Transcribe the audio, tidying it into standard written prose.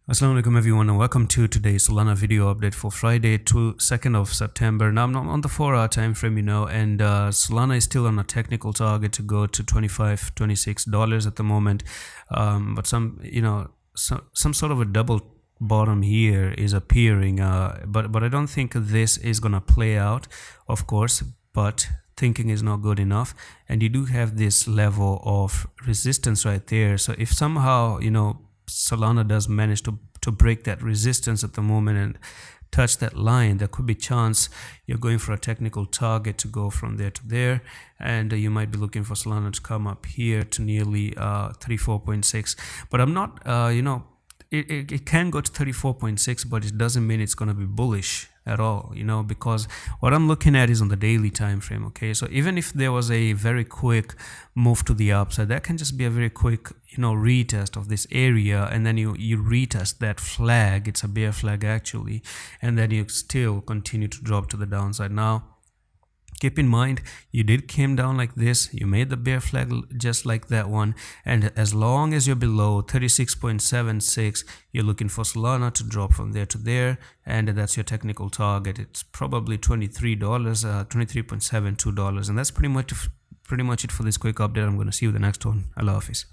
Assalamu alaikum everyone, and welcome to today's Solana video update for Friday, 2nd of September. Now I'm on the 4-hour time frame, and Solana is still on a technical target to go to $25-26 at the moment. But some sort of a double bottom here is appearing, but I don't think this is gonna play out, of course. But thinking is not good enough, and you do have this level of resistance right there. So if somehow Solana does manage to break that resistance at the moment and touch that line, there could be chance you're going for a technical target to go from there to there, and you might be looking for Solana to come up here to nearly 34.6. But I'm not it can go to 34.6, but it doesn't mean it's going to be bullish at all, because what I'm looking at is on the daily time frame. Okay, so even if there was a very quick move to the upside, that can just be a very quick retest of this area, and then you retest that flag. It's a bear flag actually, and then you still continue to drop to the downside. Now keep in mind, you came down like this, you made the bear flag just like that one, and as long as you're below 36.76, you're looking for Solana to drop from there to there, and that's your technical target. It's probably $23, $23.72, and that's pretty much it for this quick update. I'm going to see you the next one. Allah Hafiz.